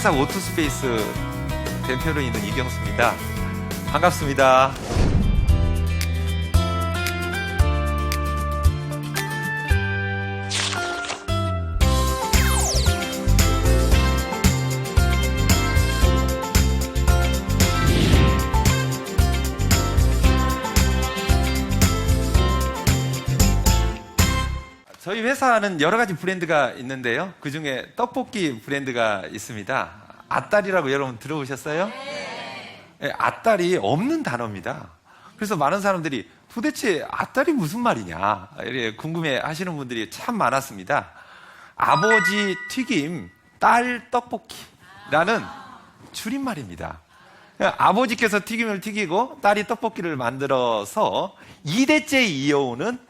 회사 오토스페이스 대표로 있는 이경수입니다. 반갑습니다. 저희 회사는 여러 가지 브랜드가 있는데요. 그 중에 떡볶이 브랜드가 있습니다. 아딸이라고 여러분 들어보셨어요? 네, 아딸이 없는 단어입니다. 그래서 많은 사람들이 도대체 아딸이 무슨 말이냐 이렇게 궁금해 하시는 분들이 참 많았습니다. 아버지 튀김, 딸 떡볶이라는 줄임말입니다. 아버지께서 튀김을 튀기고 딸이 떡볶이를 만들어서 2대째 이어오는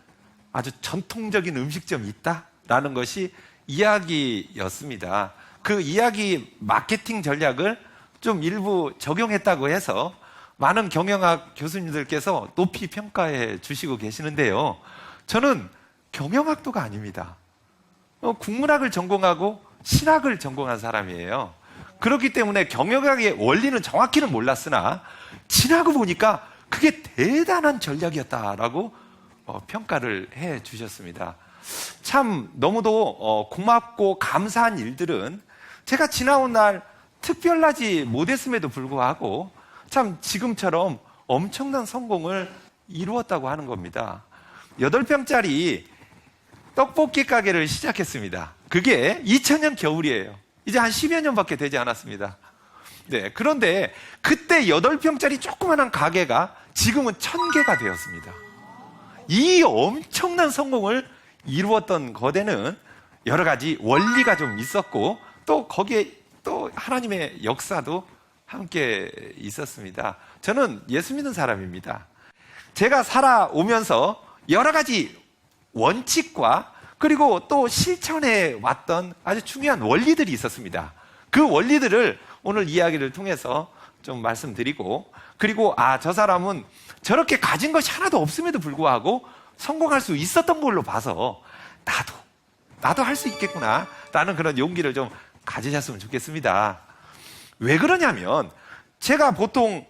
아주 전통적인 음식점이 있다라는 것이 이야기였습니다. 그 이야기 마케팅 전략을 좀 일부 적용했다고 해서 많은 경영학 교수님들께서 높이 평가해 주시고 계시는데요. 저는 경영학도가 아닙니다. 국문학을 전공하고 신학을 전공한 사람이에요. 그렇기 때문에 경영학의 원리는 정확히는 몰랐으나 지나고 보니까 그게 대단한 전략이었다라고 평가를 해 주셨습니다. 참 너무도 고맙고 감사한 일들은 제가 지나온 날 특별하지 못했음에도 불구하고 참 지금처럼 엄청난 성공을 이루었다고 하는 겁니다. 8평짜리 떡볶이 가게를 시작했습니다. 그게 2000년 겨울이에요. 이제 한 10여 년밖에 되지 않았습니다. 네, 그런데 그때 8평짜리 조그마한 가게가 지금은 1000개가 되었습니다. 이 엄청난 성공을 이루었던 거대는 여러 가지 원리가 좀 있었고 또 거기에 또 하나님의 역사도 함께 있었습니다. 저는 예수 믿는 사람입니다. 제가 살아오면서 여러 가지 원칙과 그리고 또 실천해 왔던 아주 중요한 원리들이 있었습니다. 그 원리들을 오늘 이야기를 통해서 좀 말씀드리고 그리고 저 사람은 저렇게 가진 것이 하나도 없음에도 불구하고 성공할 수 있었던 걸로 봐서 나도 할 수 있겠구나 라는 그런 용기를 좀 가지셨으면 좋겠습니다. 왜 그러냐면 제가 보통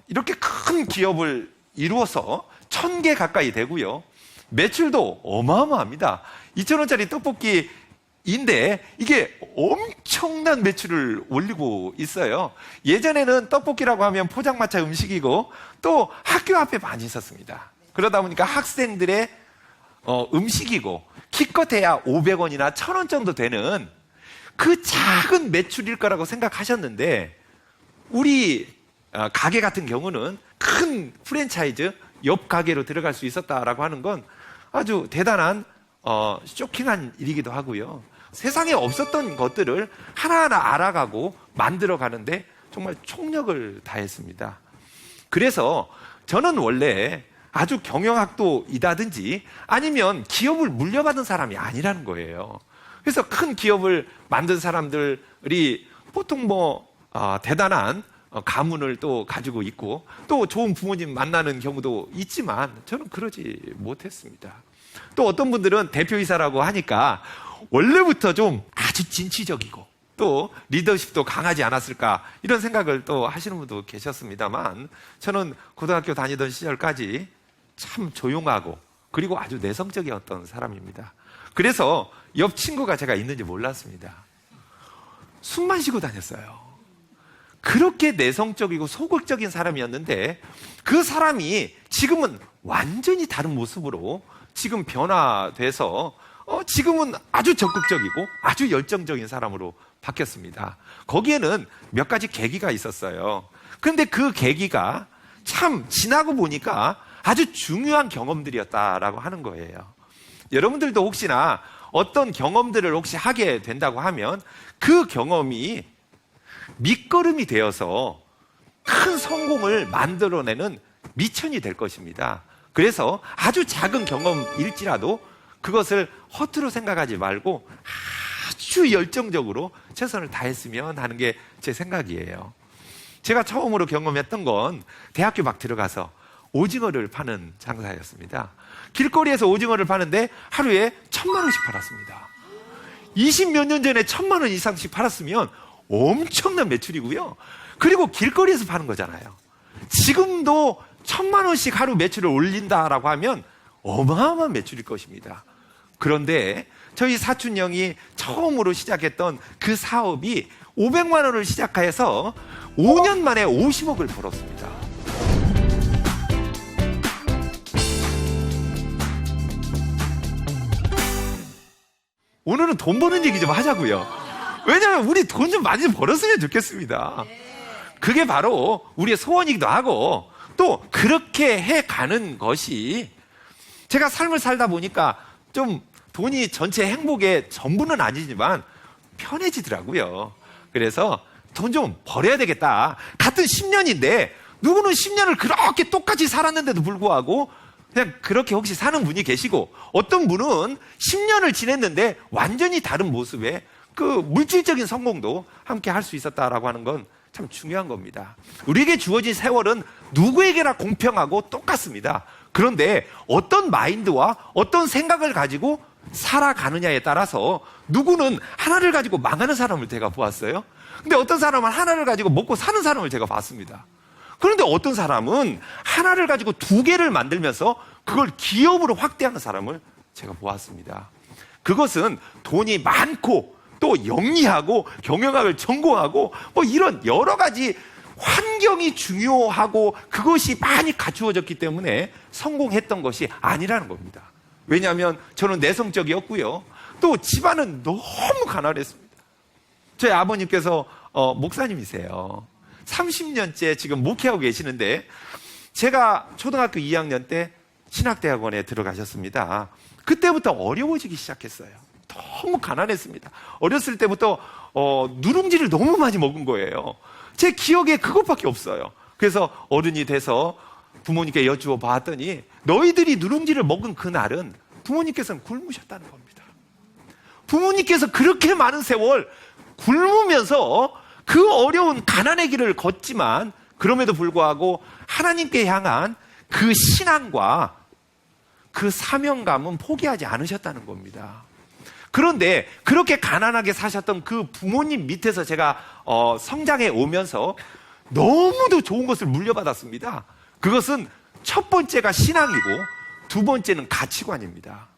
이렇게 큰 기업을 이루어서 1000개 가까이 되고요. 매출도 어마어마합니다. 2000원짜리 떡볶이인데 이게 엄청난 매출을 올리고 있어요. 예전에는 떡볶이라고 하면 포장마차 음식이고 또 학교 앞에 많이 있었습니다. 그러다 보니까 학생들의 음식이고 기껏해야 500원이나 1000원 정도 되는 그 작은 매출일 거라고 생각하셨는데 우리 가게 같은 경우는 큰 프랜차이즈 옆 가게로 들어갈 수 있었다라고 하는 건 아주 대단한 쇼킹한 일이기도 하고요. 세상에 없었던 것들을 하나하나 알아가고 만들어가는데 정말 총력을 다했습니다. 그래서 저는 원래 아주 경영학도이다든지 아니면 기업을 물려받은 사람이 아니라는 거예요. 그래서 큰 기업을 만든 사람들이 보통 대단한 가문을 또 가지고 있고 또 좋은 부모님 만나는 경우도 있지만 저는 그러지 못했습니다. 또 어떤 분들은 대표이사라고 하니까 원래부터 좀 아주 진취적이고 또 리더십도 강하지 않았을까 이런 생각을 또 하시는 분도 계셨습니다만 저는 고등학교 다니던 시절까지 참 조용하고 그리고 아주 내성적이었던 사람입니다. 그래서 옆 친구가 제가 있는지 몰랐습니다. 숨만 쉬고 다녔어요. 그렇게 내성적이고 소극적인 사람이었는데 그 사람이 지금은 완전히 다른 모습으로 지금 변화돼서 지금은 아주 적극적이고 아주 열정적인 사람으로 바뀌었습니다. 거기에는 몇 가지 계기가 있었어요. 그런데 그 계기가 참 지나고 보니까 아주 중요한 경험들이었다라고 하는 거예요. 여러분들도 혹시나 어떤 경험들을 혹시 하게 된다고 하면 그 경험이 밑거름이 되어서 큰 성공을 만들어내는 미천이 될 것입니다. 그래서 아주 작은 경험일지라도 그것을 허투루 생각하지 말고 아주 열정적으로 최선을 다했으면 하는 게 제 생각이에요. 제가 처음으로 경험했던 건 대학교 막 들어가서 오징어를 파는 장사였습니다. 길거리에서 오징어를 파는데 하루에 1000만 원씩 팔았습니다. 20몇 년 전에 1000만 원 이상씩 팔았으면 엄청난 매출이고요. 그리고 길거리에서 파는 거잖아요. 지금도 1,000만 원씩 하루 매출을 올린다라고 하면 어마어마한 매출일 것입니다. 그런데 저희 사촌 형이 처음으로 시작했던 그 사업이 500만 원을 시작해서 5년 만에 50억을 벌었습니다. 오늘은 돈 버는 얘기 좀 하자고요. 왜냐하면 우리 돈 좀 많이 벌었으면 좋겠습니다. 그게 바로 우리의 소원이기도 하고 또 그렇게 해가는 것이 제가 삶을 살다 보니까 좀 돈이 전체 행복의 전부는 아니지만 편해지더라고요. 그래서 돈 좀 벌어야 되겠다. 같은 10년인데 누구는 10년을 그렇게 똑같이 살았는데도 불구하고 그냥 그렇게 혹시 사는 분이 계시고 어떤 분은 10년을 지냈는데 완전히 다른 모습의 그 물질적인 성공도 함께 할 수 있었다라고 하는 건 참 중요한 겁니다. 우리에게 주어진 세월은 누구에게나 공평하고 똑같습니다. 그런데 어떤 마인드와 어떤 생각을 가지고 살아가느냐에 따라서 누구는 하나를 가지고 망하는 사람을 제가 보았어요. 근데 어떤 사람은 하나를 가지고 먹고 사는 사람을 제가 봤습니다. 그런데 어떤 사람은 하나를 가지고 2개를 만들면서 그걸 기업으로 확대하는 사람을 제가 보았습니다. 그것은 돈이 많고 또 영리하고 경영학을 전공하고 뭐 이런 여러 가지 환경이 중요하고 그것이 많이 갖추어졌기 때문에 성공했던 것이 아니라는 겁니다. 왜냐하면 저는 내성적이었고요. 또 집안은 너무 가난했습니다. 저희 아버님께서 목사님이세요. 30년째 지금 목회하고 계시는데 제가 초등학교 2학년 때 신학대학원에 들어가셨습니다. 그때부터 어려워지기 시작했어요. 너무 가난했습니다. 어렸을 때부터 누룽지를 너무 많이 먹은 거예요. 제 기억에 그것밖에 없어요. 그래서 어른이 돼서 부모님께 여쭈어 봤더니 너희들이 누룽지를 먹은 그날은 부모님께서는 굶으셨다는 겁니다. 부모님께서 그렇게 많은 세월 굶으면서 그 어려운 가난의 길을 걷지만 그럼에도 불구하고 하나님께 향한 그 신앙과 그 사명감은 포기하지 않으셨다는 겁니다. 그런데 그렇게 가난하게 사셨던 그 부모님 밑에서 제가 성장해 오면서 너무도 좋은 것을 물려받았습니다. 그것은 첫 번째가 신앙이고 두 번째는 가치관입니다.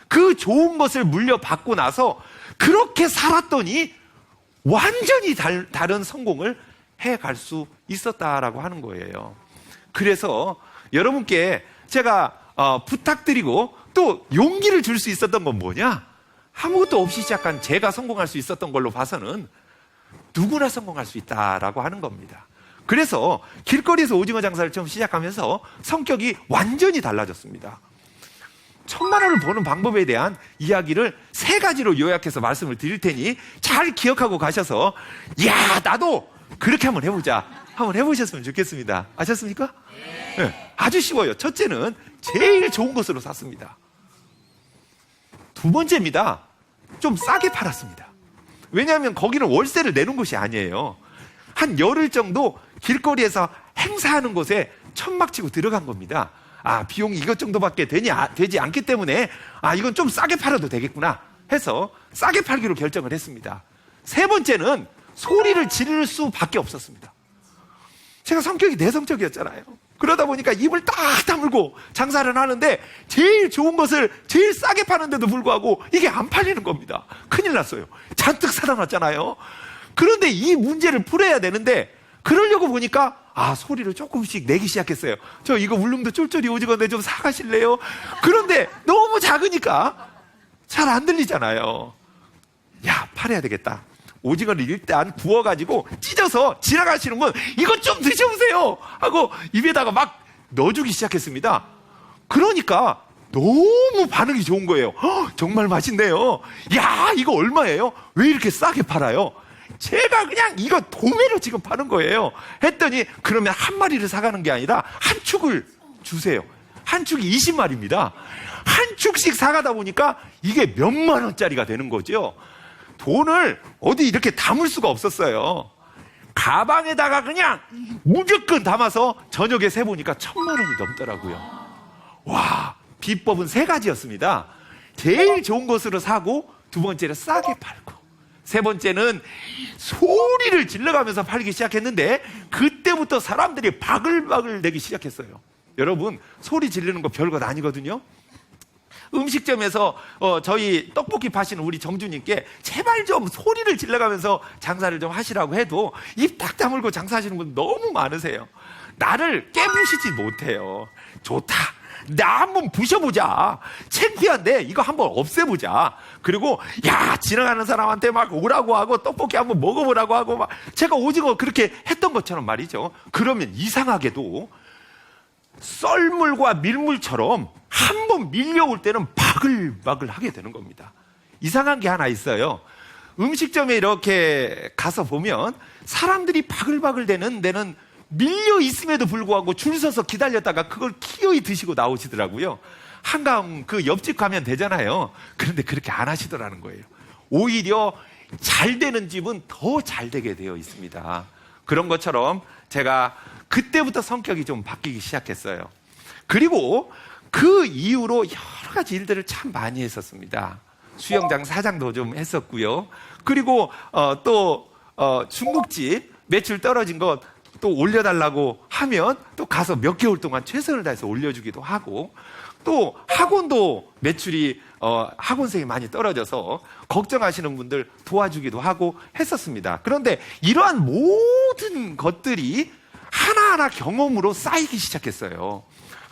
그 좋은 것을 물려받고 나서 그렇게 살았더니 완전히 다른 성공을 해갈 수 있었다라고 하는 거예요. 그래서 여러분께 제가 부탁드리고 또 용기를 줄 수 있었던 건 뭐냐? 아무것도 없이 시작한 제가 성공할 수 있었던 걸로 봐서는 누구나 성공할 수 있다라고 하는 겁니다. 그래서 길거리에서 오징어 장사를 처음 시작하면서 성격이 완전히 달라졌습니다. 1,000만 원을 버는 방법에 대한 이야기를 3가지로 요약해서 말씀을 드릴 테니 잘 기억하고 가셔서 야 나도 그렇게 한번 해보자. 한번 해보셨으면 좋겠습니다. 아셨습니까? 네. 아주 쉬워요. 첫째는 제일 좋은 것으로 샀습니다. 두 번째입니다. 좀 싸게 팔았습니다. 왜냐하면 거기는 월세를 내는 곳이 아니에요. 한 열흘 정도 길거리에서 행사하는 곳에 천막 치고 들어간 겁니다. 비용이 이것 정도밖에 되지 않기 때문에 이건 좀 싸게 팔아도 되겠구나 해서 싸게 팔기로 결정을 했습니다. 세 번째는 소리를 지를 수밖에 없었습니다. 제가 성격이 내성적이었잖아요. 그러다 보니까 입을 딱 다물고 장사를 하는데 제일 좋은 것을 제일 싸게 파는데도 불구하고 이게 안 팔리는 겁니다. 큰일 났어요. 잔뜩 사다 놨잖아요. 그런데 이 문제를 풀어야 되는데 그러려고 보니까 소리를 조금씩 내기 시작했어요. 저 이거 울릉도 쫄쫄이 오징어인데 좀 사가실래요? 그런데 너무 작으니까 잘 안 들리잖아요. 팔아야 되겠다. 오징어를 일단 구워가지고 찢어서 지나가시는 분 이것 좀 드셔보세요 하고 입에다가 막 넣어주기 시작했습니다. 그러니까 너무 반응이 좋은 거예요. 정말 맛있네요. 이거 얼마예요? 왜 이렇게 싸게 팔아요? 제가 그냥 이거 도매로 지금 파는 거예요 했더니 그러면 한 마리를 사가는 게 아니라 한 축을 주세요. 한 축이 20마리입니다. 한 축씩 사가다 보니까 이게 몇만 원짜리가 되는 거죠. 돈을 어디 이렇게 담을 수가 없었어요. 가방에다가 그냥 무조건 담아서 저녁에 세보니까 1,000만 원이 넘더라고요. 비법은 3가지였습니다. 제일 좋은 것으로 사고, 두 번째는 싸게 팔고, 세 번째는 소리를 질러가면서 팔기 시작했는데 그때부터 사람들이 바글바글 내기 시작했어요. 여러분, 소리 지르는 거 별것 아니거든요. 음식점에서 저희 떡볶이 파시는 우리 정주님께 제발 좀 소리를 질러가면서 장사를 좀 하시라고 해도 입 딱 다물고 장사하시는 분 너무 많으세요. 나를 깨부시지 못해요. 좋다, 나 한번 부셔보자. 창피한데 이거 한번 없애보자. 그리고 야, 지나가는 사람한테 막 오라고 하고 떡볶이 한번 먹어보라고 하고 막 제가 오징어 그렇게 했던 것처럼 말이죠. 그러면 이상하게도 썰물과 밀물처럼 한번 밀려올 때는 바글바글 하게 되는 겁니다. 이상한 게 하나 있어요. 음식점에 이렇게 가서 보면 사람들이 바글바글 되는 데는 밀려 있음에도 불구하고 줄 서서 기다렸다가 그걸 기어이 드시고 나오시더라고요. 한강 그 옆집 가면 되잖아요. 그런데 그렇게 안 하시더라는 거예요. 오히려 잘 되는 집은 더 잘 되게 되어 있습니다. 그런 것처럼 제가 그때부터 성격이 좀 바뀌기 시작했어요. 그리고 그 이후로 여러 가지 일들을 참 많이 했었습니다. 수영장 사장도 좀 했었고요. 그리고 또 중국집 매출 떨어진 것 또 올려달라고 하면 또 가서 몇 개월 동안 최선을 다해서 올려주기도 하고, 또 학원도 매출이 학원생이 많이 떨어져서 걱정하시는 분들 도와주기도 하고 했었습니다. 그런데 이러한 모든 것들이 하나하나 경험으로 쌓이기 시작했어요.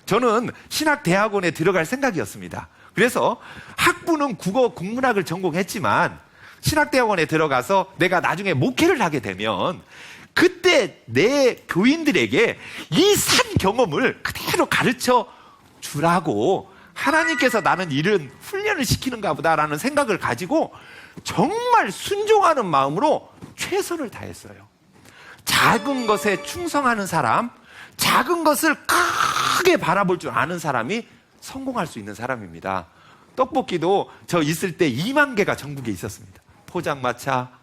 저는 신학대학원에 들어갈 생각이었습니다. 그래서 학부는 국어 국문학을 전공했지만 신학대학원에 들어가서 내가 나중에 목회를 하게 되면 그때 내 교인들에게 이 산 경험을 그대로 가르쳐 주라고 하나님께서 나는 이런 훈련을 시키는가 보다라는 생각을 가지고 정말 순종하는 마음으로 최선을 다했어요. 작은 것에 충성하는 사람, 작은 것을 크게 바라볼 줄 아는 사람이 성공할 수 있는 사람입니다. 떡볶이도 저 있을 때 2만 개가 전국에 있었습니다. 포장마차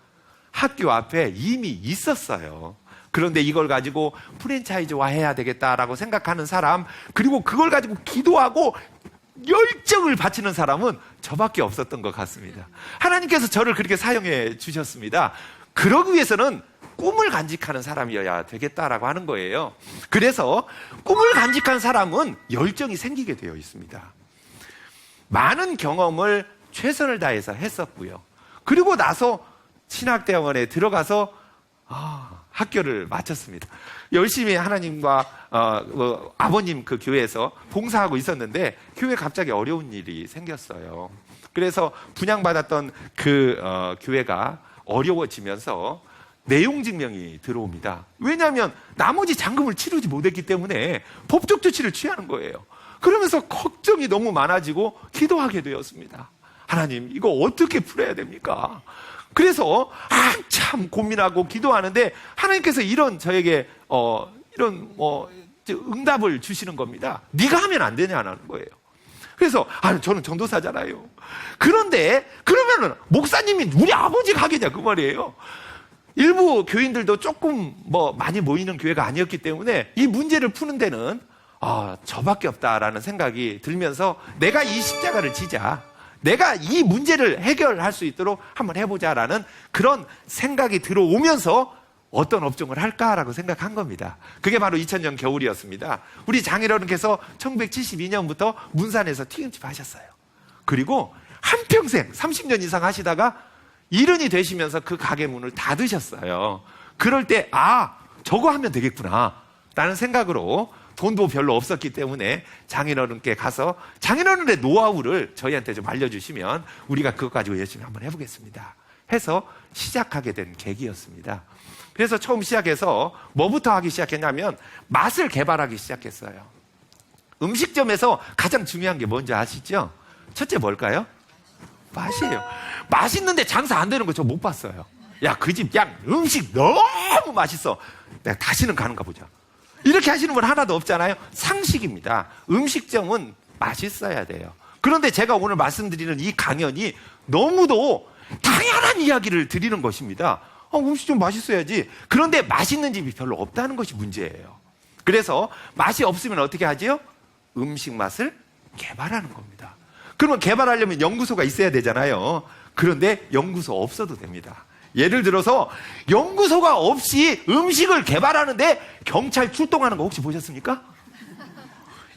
학교 앞에 이미 있었어요. 그런데 이걸 가지고 프랜차이즈화 해야 되겠다라고 생각하는 사람, 그리고 그걸 가지고 기도하고 열정을 바치는 사람은 저밖에 없었던 것 같습니다. 하나님께서 저를 그렇게 사용해 주셨습니다. 그러기 위해서는 꿈을 간직하는 사람이어야 되겠다라고 하는 거예요. 그래서 꿈을 간직한 사람은 열정이 생기게 되어 있습니다. 많은 경험을 최선을 다해서 했었고요. 그리고 나서 신학대학원에 들어가서 학교를 마쳤습니다. 열심히 하나님과 아버님 그 교회에서 봉사하고 있었는데 교회에 갑자기 어려운 일이 생겼어요. 그래서 분양받았던 그 교회가 어려워지면서 내용증명이 들어옵니다. 왜냐하면 나머지 잔금을 치르지 못했기 때문에 법적 조치를 취하는 거예요. 그러면서 걱정이 너무 많아지고 기도하게 되었습니다. 하나님, 이거 어떻게 풀어야 됩니까? 그래서 한참 고민하고 기도하는데 하나님께서 이런 저에게 이런 응답을 주시는 겁니다. 네가 하면 안 되냐는 거예요. 그래서 저는 전도사잖아요. 그런데 그러면은 목사님이 우리 아버지가 하겠냐 그 말이에요. 일부 교인들도 조금 많이 모이는 교회가 아니었기 때문에 이 문제를 푸는 데는 저밖에 없다라는 생각이 들면서 내가 이 십자가를 지자, 내가 이 문제를 해결할 수 있도록 한번 해보자라는 그런 생각이 들어오면서 어떤 업종을 할까라고 생각한 겁니다. 그게 바로 2000년 겨울이었습니다. 우리 장인어른께서 1972년부터 문산에서 튀김집 하셨어요. 그리고 한평생 30년 이상 하시다가 일흔이 되시면서 그 가게 문을 닫으셨어요. 그럴 때 저거 하면 되겠구나 라는 생각으로, 돈도 별로 없었기 때문에 장인어른께 가서 장인어른의 노하우를 저희한테 좀 알려주시면 우리가 그것 가지고 열심히 한번 해보겠습니다 해서 시작하게 된 계기였습니다. 그래서 처음 시작해서 뭐부터 하기 시작했냐면 맛을 개발하기 시작했어요. 음식점에서 가장 중요한 게 뭔지 아시죠? 첫째 뭘까요? 맛이에요. 맛있는데 장사 안 되는 거 저 못 봤어요. 야, 그 집 음식 너무 맛있어, 내가 다시는 가는가 보자, 이렇게 하시는 분 하나도 없잖아요. 상식입니다. 음식점은 맛있어야 돼요. 그런데 제가 오늘 말씀드리는 이 강연이 너무도 당연한 이야기를 드리는 것입니다. 음식점 맛있어야지. 그런데 맛있는 집이 별로 없다는 것이 문제예요. 그래서 맛이 없으면 어떻게 하지요? 음식 맛을 개발하는 겁니다. 그러면 개발하려면 연구소가 있어야 되잖아요. 그런데 연구소 없어도 됩니다. 예를 들어서 연구소가 없이 음식을 개발하는데 경찰 출동하는 거 혹시 보셨습니까?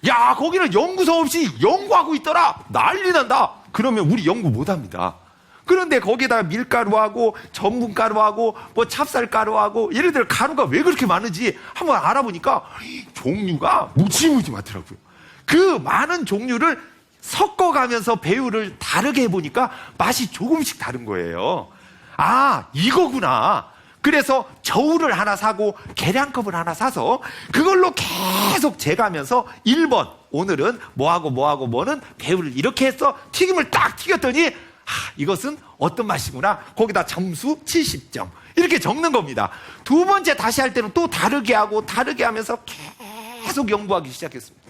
야, 거기는 연구소 없이 연구하고 있더라. 난리 난다. 그러면 우리 연구 못 합니다. 그런데 거기에다가 밀가루하고 전분가루하고 뭐 찹쌀가루하고 예를 들어 가루가 왜 그렇게 많은지 한번 알아보니까 종류가 무지무지 많더라고요. 그 많은 종류를 섞어가면서 배율을 다르게 해보니까 맛이 조금씩 다른 거예요. 아, 이거구나. 그래서 저울을 하나 사고 계량컵을 하나 사서 그걸로 계속 재가면서 1번 오늘은 뭐하고 뭐하고 뭐는 배율을 이렇게 해서 튀김을 딱 튀겼더니 이것은 어떤 맛이구나. 거기다 점수 70점 이렇게 적는 겁니다. 두 번째 다시 할 때는 또 다르게 하고 다르게 하면서 계속 연구하기 시작했습니다.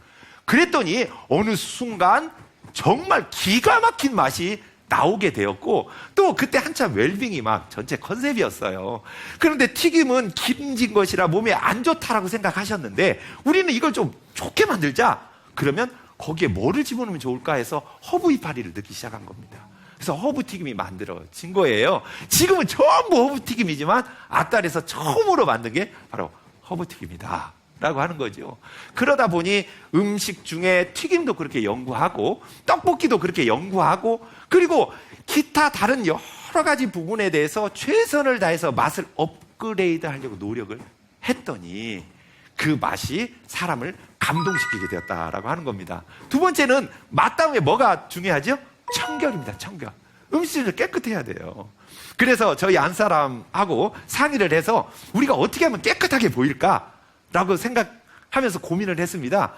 그랬더니 어느 순간 정말 기가 막힌 맛이 나오게 되었고, 또 그때 한참 웰빙이 막 전체 컨셉이었어요. 그런데 튀김은 기름진 것이라 몸에 안 좋다라고 생각하셨는데 우리는 이걸 좀 좋게 만들자. 그러면 거기에 뭐를 집어넣으면 좋을까 해서 허브 이파리를 넣기 시작한 겁니다. 그래서 허브 튀김이 만들어진 거예요. 지금은 전부 허브 튀김이지만 아딸에서 처음으로 만든 게 바로 허브 튀김이다 라고 하는 거죠. 그러다 보니 음식 중에 튀김도 그렇게 연구하고 떡볶이도 그렇게 연구하고 그리고 기타 다른 여러 가지 부분에 대해서 최선을 다해서 맛을 업그레이드 하려고 노력을 했더니 그 맛이 사람을 감동시키게 되었다라고 하는 겁니다. 두 번째는 맛 다음에 뭐가 중요하죠? 청결입니다. 청결. 음식을 깨끗해야 돼요. 그래서 저희 안사람하고 상의를 해서 우리가 어떻게 하면 깨끗하게 보일까라고 생각하면서 고민을 했습니다.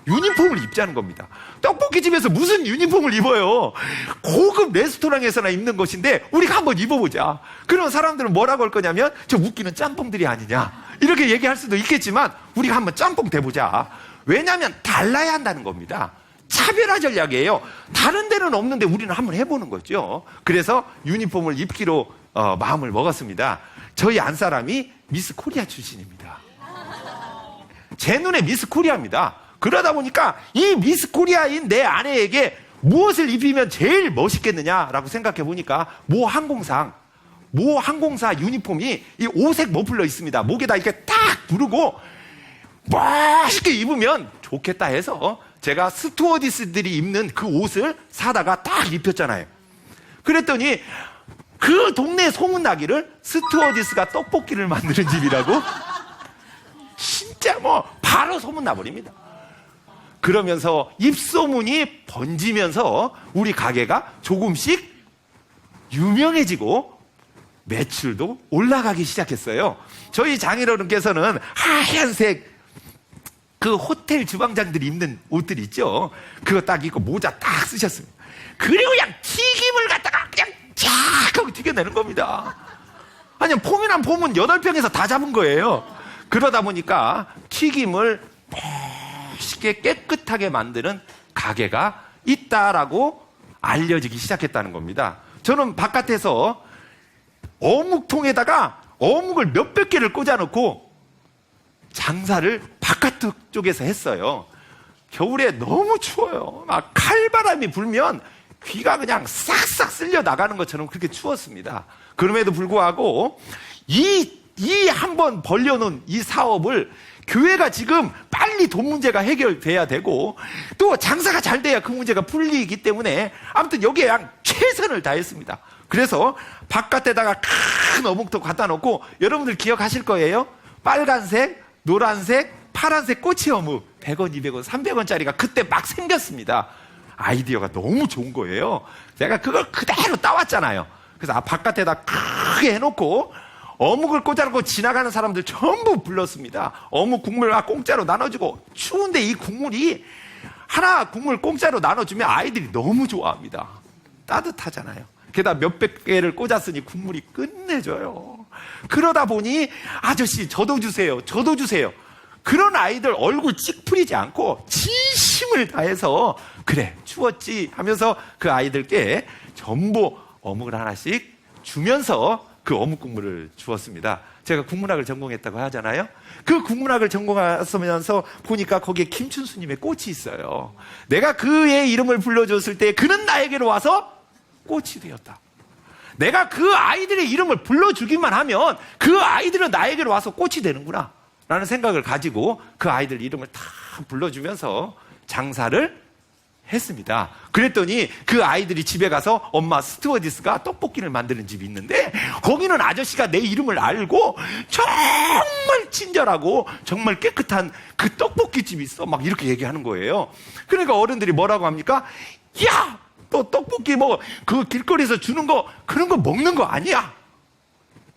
유니폼을 입자는 겁니다. 떡볶이집에서 무슨 유니폼을 입어요? 고급 레스토랑에서나 입는 것인데 우리가 한번 입어보자. 그런 사람들은 뭐라고 할 거냐면 저 웃기는 짬뽕들이 아니냐 이렇게 얘기할 수도 있겠지만 우리가 한번 짬뽕 돼보자. 왜냐하면 달라야 한다는 겁니다. 차별화 전략이에요. 다른 데는 없는데 우리는 한번 해보는 거죠. 그래서 유니폼을 입기로 마음을 먹었습니다. 저희 안사람이 미스 코리아 출신입니다. 제 눈에 미스 코리아입니다. 그러다 보니까 이 미스 코리아인 내 아내에게 무엇을 입히면 제일 멋있겠느냐라고 생각해 보니까 모 항공사 유니폼이 이 오색 머플러 있습니다. 목에다 이렇게 딱 부르고 멋있게 입으면 좋겠다 해서 제가 스튜어디스들이 입는 그 옷을 사다가 딱 입혔잖아요. 그랬더니 그 동네에 소문나기를 스튜어디스가 떡볶이를 만드는 집이라고 진짜 바로 소문나버립니다. 그러면서 입소문이 번지면서 우리 가게가 조금씩 유명해지고 매출도 올라가기 시작했어요. 저희 장인어른께서는 하얀색 그 호텔 주방장들이 입는 옷들 있죠. 그거 딱 입고 모자 딱 쓰셨습니다. 그리고 그냥 튀김을 갖다가 그냥 쫙 하고 튀겨내는 겁니다. 아니 폼이란 폼은 8병에서 다 잡은 거예요. 그러다 보니까 튀김을 쉽게 깨끗하게 만드는 가게가 있다라고 알려지기 시작했다는 겁니다. 저는 바깥에서 어묵통에다가 어묵을 몇백 개를 꽂아놓고 장사를 바깥쪽에서 했어요. 겨울에 너무 추워요. 막 칼바람이 불면 귀가 그냥 싹싹 쓸려 나가는 것처럼 그렇게 추웠습니다. 그럼에도 불구하고 이 한번 벌려놓은 이 사업을 교회가 지금 빨리 돈 문제가 해결돼야 되고 또 장사가 잘 돼야 그 문제가 풀리기 때문에 아무튼 여기에 그냥 최선을 다했습니다. 그래서 바깥에다가 큰 어묵도 갖다 놓고 여러분들 기억하실 거예요. 빨간색, 노란색, 파란색 꼬치 어묵 100원, 200원, 300원짜리가 그때 막 생겼습니다. 아이디어가 너무 좋은 거예요. 제가 그걸 그대로 따왔잖아요. 그래서 바깥에다 크게 해놓고 어묵을 꽂아놓고 지나가는 사람들 전부 불렀습니다. 어묵 국물 공짜로 나눠주고 추운데 이 국물이 하나 국물 공짜로 나눠주면 아이들이 너무 좋아합니다. 따뜻하잖아요. 게다가 몇백 개를 꽂았으니 국물이 끝내줘요. 그러다 보니 아저씨 저도 주세요. 저도 주세요. 그런 아이들 얼굴 찌푸리지 않고 진심을 다해서 그래 추웠지 하면서 그 아이들께 전부 어묵을 하나씩 주면서 그 어묵 국물을 주었습니다. 제가 국문학을 전공했다고 하잖아요. 그 국문학을 전공하면서 보니까 거기에 김춘수님의 꽃이 있어요. 내가 그의 이름을 불러줬을 때 그는 나에게로 와서 꽃이 되었다. 내가 그 아이들의 이름을 불러주기만 하면 그 아이들은 나에게로 와서 꽃이 되는구나 라는 생각을 가지고 그 아이들 이름을 다 불러주면서 장사를 했습니다. 그랬더니 그 아이들이 집에 가서 엄마 스튜어디스가 떡볶이를 만드는 집이 있는데 거기는 아저씨가 내 이름을 알고 정말 친절하고 정말 깨끗한 그 떡볶이 집이 있어 막 이렇게 얘기하는 거예요. 그러니까 어른들이 뭐라고 합니까? 야! 또 떡볶이 뭐 그 길거리에서 주는 거 그런 거 먹는 거 아니야?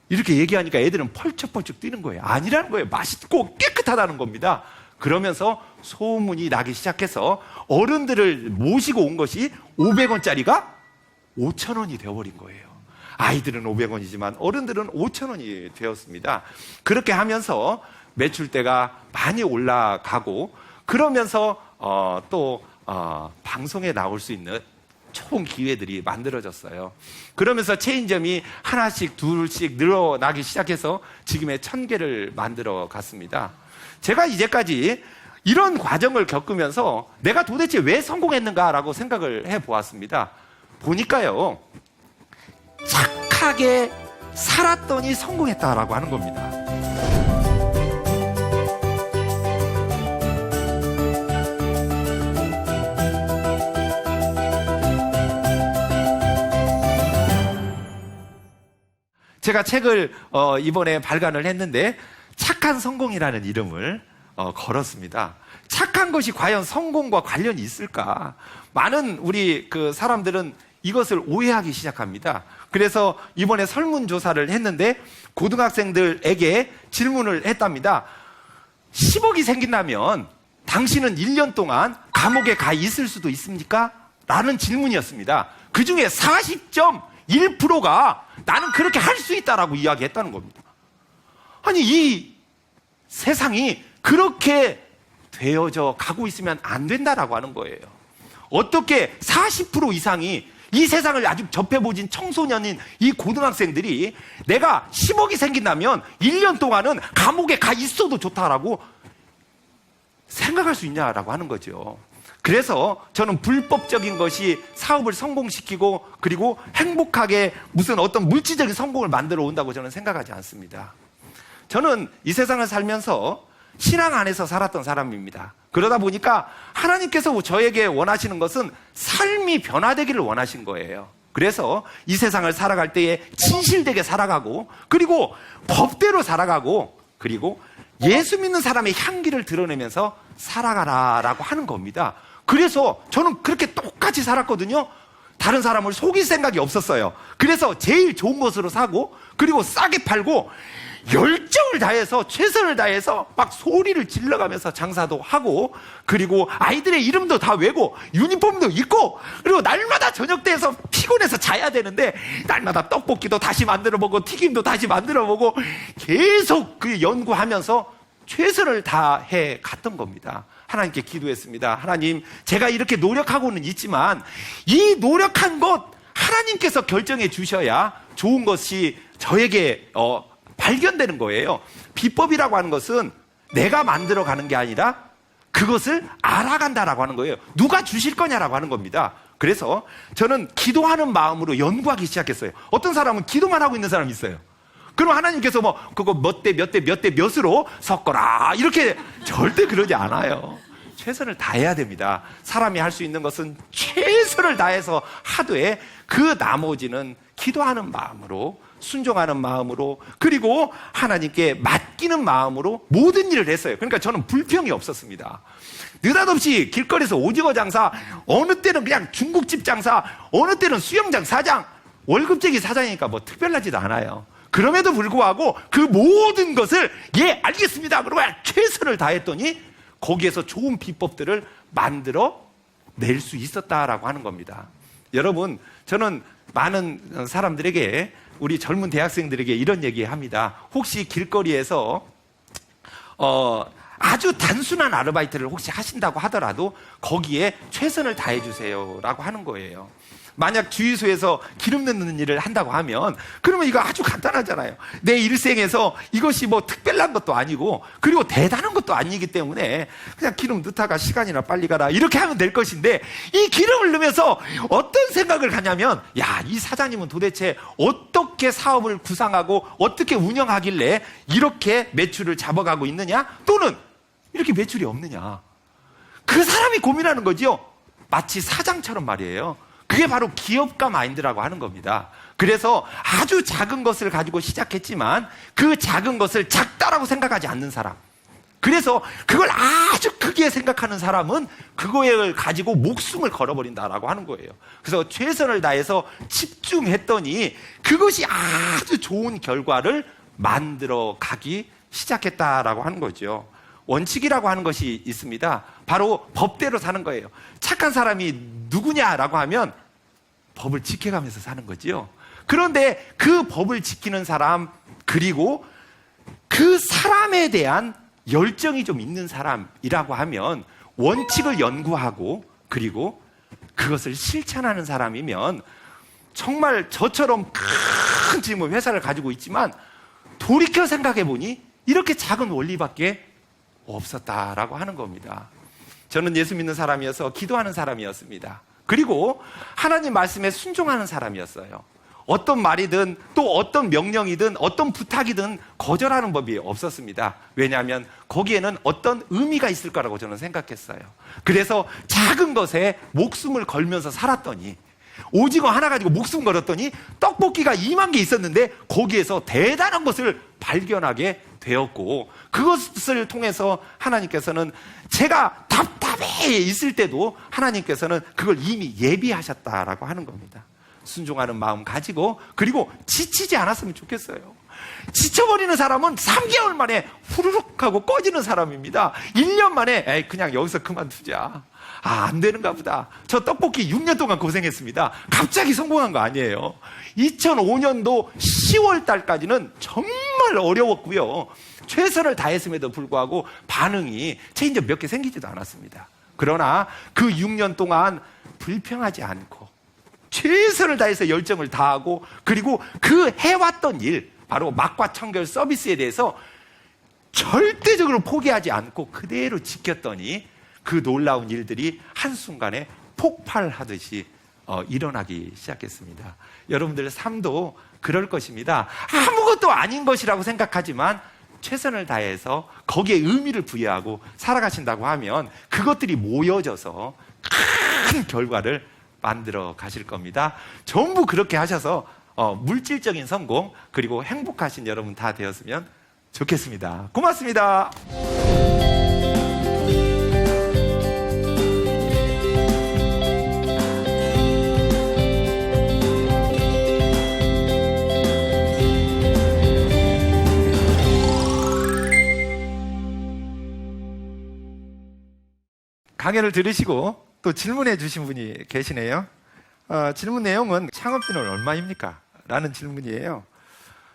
이렇게 얘기하니까 애들은 펄쩍펄쩍 뛰는 거예요. 아니라는 거예요. 맛있고 깨끗하다는 겁니다. 그러면서 소문이 나기 시작해서 어른들을 모시고 온 것이 500원짜리가 5,000원이 되어버린 거예요. 아이들은 500원이지만 어른들은 5,000원이 되었습니다. 그렇게 하면서 매출대가 많이 올라가고 그러면서 또 방송에 나올 수 있는 좋은 기회들이 만들어졌어요. 그러면서 체인점이 하나씩 둘씩 늘어나기 시작해서 지금의 1,000개를 만들어 갔습니다. 제가 이제까지 이런 과정을 겪으면서 내가 도대체 왜 성공했는가라고 생각을 해보았습니다. 보니까요, 착하게 살았더니 성공했다라고 하는 겁니다. 제가 책을 이번에 발간을 했는데 착한 성공이라는 이름을 걸었습니다. 착한 것이 과연 성공과 관련이 있을까? 많은 우리 그 사람들은 이것을 오해하기 시작합니다. 그래서 이번에 설문조사를 했는데 고등학생들에게 질문을 했답니다. 10억이 생긴다면 당신은 1년 동안 감옥에 가 있을 수도 있습니까? 라는 질문이었습니다. 그 중에 40.1%가 나는 그렇게 할 수 있다라고 이야기했다는 겁니다. 아니, 이 세상이 그렇게 되어져 가고 있으면 안 된다라고 하는 거예요. 어떻게 40% 이상이 이 세상을 아직 접해보진 청소년인 이 고등학생들이 내가 10억이 생긴다면 1년 동안은 감옥에 가 있어도 좋다라고 생각할 수 있냐라고 하는 거죠. 그래서 저는 불법적인 것이 사업을 성공시키고 그리고 행복하게 무슨 어떤 물질적인 성공을 만들어 온다고 저는 생각하지 않습니다. 저는 이 세상을 살면서 신앙 안에서 살았던 사람입니다. 그러다 보니까 하나님께서 저에게 원하시는 것은 삶이 변화되기를 원하신 거예요. 그래서 이 세상을 살아갈 때에 진실되게 살아가고 그리고 법대로 살아가고 그리고 예수 믿는 사람의 향기를 드러내면서 살아가라라고 하는 겁니다. 그래서 저는 그렇게 똑같이 살았거든요. 다른 사람을 속일 생각이 없었어요. 그래서 제일 좋은 것으로 사고 그리고 싸게 팔고 열정을 다해서 최선을 다해서 막 소리를 질러가면서 장사도 하고 그리고 아이들의 이름도 다 외고 유니폼도 입고 그리고 날마다 저녁 때에서 피곤해서 자야 되는데 날마다 떡볶이도 다시 만들어 보고 튀김도 다시 만들어 보고 계속 그 연구하면서 최선을 다해 갔던 겁니다. 하나님께 기도했습니다. 하나님, 제가 이렇게 노력하고는 있지만 이 노력한 것 하나님께서 결정해 주셔야 좋은 것이 저에게 발견되는 거예요. 비법이라고 하는 것은 내가 만들어가는 게 아니라 그것을 알아간다라고 하는 거예요. 누가 주실 거냐라고 하는 겁니다. 그래서 저는 기도하는 마음으로 연구하기 시작했어요. 어떤 사람은 기도만 하고 있는 사람이 있어요. 그럼 하나님께서 뭐 그거 몇 대 몇 대 몇 대 몇으로 섞어라 이렇게 절대 그러지 않아요. 최선을 다해야 됩니다. 사람이 할 수 있는 것은 최선을 다해서 하되 그 나머지는 기도하는 마음으로 순종하는 마음으로 그리고 하나님께 맡기는 마음으로 모든 일을 했어요. 그러니까 저는 불평이 없었습니다. 느닷없이 길거리에서 오징어 장사, 어느 때는 그냥 중국집 장사, 어느 때는 수영장 사장, 월급쟁이 사장이니까 뭐 특별하지도 않아요. 그럼에도 불구하고 그 모든 것을 예 알겠습니다 그러고 최선을 다했더니 거기에서 좋은 비법들을 만들어 낼 수 있었다라고 하는 겁니다. 여러분, 저는 많은 사람들에게 우리 젊은 대학생들에게 이런 얘기합니다. 혹시 길거리에서 아주 단순한 아르바이트를 혹시 하신다고 하더라도 거기에 최선을 다해 주세요라고 하는 거예요. 만약 주유소에서 기름 넣는 일을 한다고 하면 그러면 이거 아주 간단하잖아요. 내 일생에서 이것이 뭐 특별한 것도 아니고 그리고 대단한 것도 아니기 때문에 그냥 기름 넣다가 시간이나 빨리 가라 이렇게 하면 될 것인데, 이 기름을 넣으면서 어떤 생각을 하냐면, 야, 이 사장님은 도대체 어떻게 사업을 구상하고 어떻게 운영하길래 이렇게 매출을 잡아가고 있느냐, 또는 이렇게 매출이 없느냐. 그 사람이 고민하는 거지요. 마치 사장처럼 말이에요. 그게 바로 기업가 마인드라고 하는 겁니다. 그래서 아주 작은 것을 가지고 시작했지만 그 작은 것을 작다라고 생각하지 않는 사람, 그래서 그걸 아주 크게 생각하는 사람은 그거를 가지고 목숨을 걸어버린다라고 하는 거예요. 그래서 최선을 다해서 집중했더니 그것이 아주 좋은 결과를 만들어 가기 시작했다라고 하는 거죠. 원칙이라고 하는 것이 있습니다. 바로 법대로 사는 거예요. 착한 사람이 누구냐라고 하면 법을 지켜가면서 사는 거지요. 그런데 그 법을 지키는 사람, 그리고 그 사람에 대한 열정이 좀 있는 사람이라고 하면, 원칙을 연구하고 그리고 그것을 실천하는 사람이면, 정말 저처럼 큰 지금 회사를 가지고 있지만 돌이켜 생각해 보니 이렇게 작은 원리밖에 없었다라고 하는 겁니다. 저는 예수 믿는 사람이어서 기도하는 사람이었습니다. 그리고 하나님 말씀에 순종하는 사람이었어요. 어떤 말이든 또 어떤 명령이든 어떤 부탁이든 거절하는 법이 없었습니다. 왜냐하면 거기에는 어떤 의미가 있을 거라고 저는 생각했어요. 그래서 작은 것에 목숨을 걸면서 살았더니, 오징어 하나 가지고 목숨 걸었더니 떡볶이가 2만 개 있었는데 거기에서 대단한 것을 발견하게 되었고, 그것을 통해서 하나님께서는 제가 답답해 있을 때도 하나님께서는 그걸 이미 예비하셨다라고 하는 겁니다. 순종하는 마음 가지고, 그리고 지치지 않았으면 좋겠어요. 지쳐버리는 사람은 3개월 만에 후루룩 하고 꺼지는 사람입니다. 1년 만에 에이 그냥 여기서 그만두자. 안 되는가 보다. 저 떡볶이 6년 동안 고생했습니다. 갑자기 성공한 거 아니에요. 2005년도 10월 달까지는 정말 어려웠고요. 최선을 다했음에도 불구하고 반응이 체인점 몇 개 생기지도 않았습니다. 그러나 그 6년 동안 불평하지 않고 최선을 다해서 열정을 다하고, 그리고 그 해왔던 일, 바로 막과 청결 서비스에 대해서 절대적으로 포기하지 않고 그대로 지켰더니 그 놀라운 일들이 한순간에 폭발하듯이 일어나기 시작했습니다. 여러분들의 삶도 그럴 것입니다. 아무것도 아닌 것이라고 생각하지만 최선을 다해서 거기에 의미를 부여하고 살아가신다고 하면 그것들이 모여져서 큰 결과를 만들어 가실 겁니다. 전부 그렇게 하셔서 물질적인 성공, 그리고 행복하신 여러분 다 되었으면 좋겠습니다. 고맙습니다. 강연을 들으시고 또 질문해 주신 분이 계시네요. 질문 내용은 창업비는 얼마입니까? 라는 질문이에요.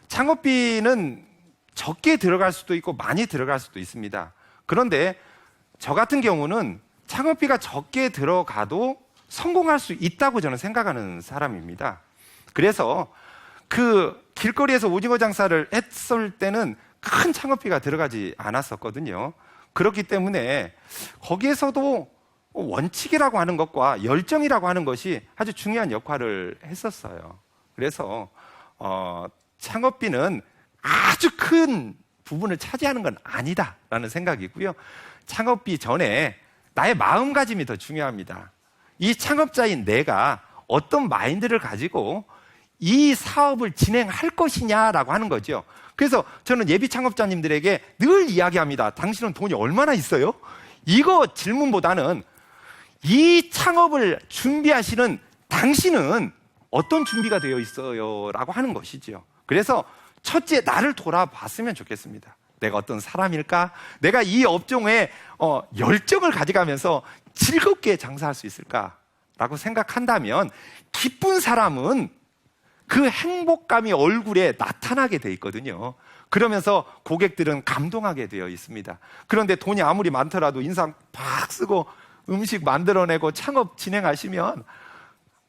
창업비는 적게 들어갈 수도 있고 많이 들어갈 수도 있습니다. 그런데 저 같은 경우는 창업비가 적게 들어가도 성공할 수 있다고 저는 생각하는 사람입니다. 그래서 그 길거리에서 오징어 장사를 했을 때는 큰 창업비가 들어가지 않았었거든요. 그렇기 때문에 거기에서도 원칙이라고 하는 것과 열정이라고 하는 것이 아주 중요한 역할을 했었어요. 그래서 창업비는 아주 큰 부분을 차지하는 건 아니다라는 생각이고요. 창업비 전에 나의 마음가짐이 더 중요합니다. 이 창업자인 내가 어떤 마인드를 가지고 이 사업을 진행할 것이냐라고 하는 거죠. 그래서 저는 예비 창업자님들에게 늘 이야기합니다. 당신은 돈이 얼마나 있어요? 이거 질문보다는 이 창업을 준비하시는 당신은 어떤 준비가 되어 있어요? 라고 하는 것이죠. 그래서 첫째, 나를 돌아봤으면 좋겠습니다. 내가 어떤 사람일까? 내가 이 업종에 열정을 가져가면서 즐겁게 장사할 수 있을까? 라고 생각한다면 기쁜 사람은 그 행복감이 얼굴에 나타나게 돼 있거든요. 그러면서 고객들은 감동하게 되어 있습니다. 그런데 돈이 아무리 많더라도 인상 팍 쓰고 음식 만들어내고 창업 진행하시면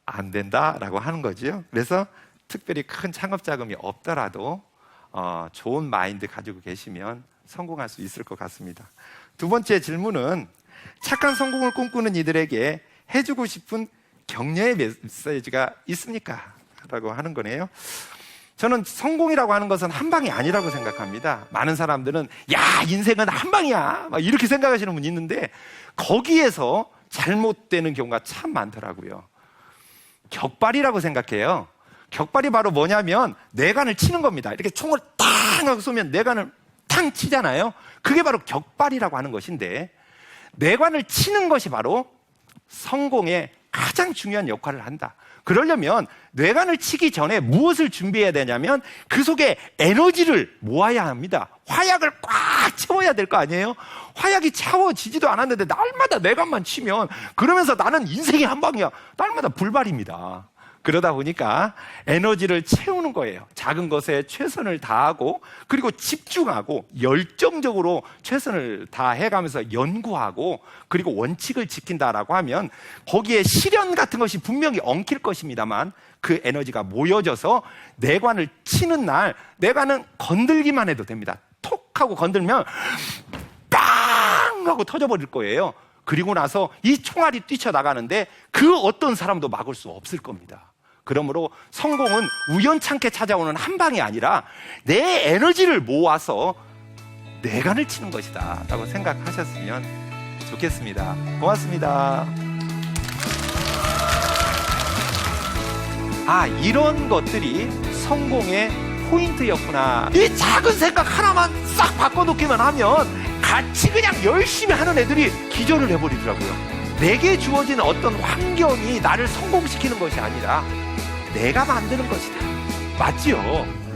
안 된다라고 하는 거죠. 그래서 특별히 큰 창업 자금이 없더라도 좋은 마인드 가지고 계시면 성공할 수 있을 것 같습니다. 두 번째 질문은 착한 성공을 꿈꾸는 이들에게 해주고 싶은 격려의 메시지가 있습니까? 라고 하는 거네요. 저는 성공이라고 하는 것은 한 방이 아니라고 생각합니다. 많은 사람들은 야, 인생은 한 방이야 막 이렇게 생각하시는 분이 있는데 거기에서 잘못되는 경우가 참 많더라고요. 격발이라고 생각해요. 격발이 바로 뭐냐면 뇌관을 치는 겁니다. 이렇게 총을 탕 하고 쏘면 뇌관을 탕 치잖아요. 그게 바로 격발이라고 하는 것인데 뇌관을 치는 것이 바로 성공의 가장 중요한 역할을 한다. 그러려면 뇌관을 치기 전에 무엇을 준비해야 되냐면 그 속에 에너지를 모아야 합니다. 화약을 꽉 채워야 될 거 아니에요? 화약이 채워지지도 않았는데 날마다 뇌관만 치면 그러면서 나는 인생이 한 방이야. 날마다 불발입니다. 그러다 보니까 에너지를 채우는 거예요. 작은 것에 최선을 다하고 그리고 집중하고 열정적으로 최선을 다해가면서 연구하고 그리고 원칙을 지킨다라고 하면 거기에 시련 같은 것이 분명히 엉킬 것입니다만 그 에너지가 모여져서 뇌관을 치는 날 뇌관은 건들기만 해도 됩니다. 톡 하고 건들면 빵 하고 터져버릴 거예요. 그리고 나서 이 총알이 뛰쳐나가는데 그 어떤 사람도 막을 수 없을 겁니다. 그러므로 성공은 우연찮게 찾아오는 한 방이 아니라 내 에너지를 모아서 뇌관을 치는 것이다 라고 생각하셨으면 좋겠습니다. 고맙습니다. 이런 것들이 성공의 포인트였구나. 이 작은 생각 하나만 싹 바꿔놓기만 하면 같이 그냥 열심히 하는 애들이 기절을 해버리더라고요. 내게 주어진 어떤 환경이 나를 성공시키는 것이 아니라 내가 만드는 것이다. 맞지요?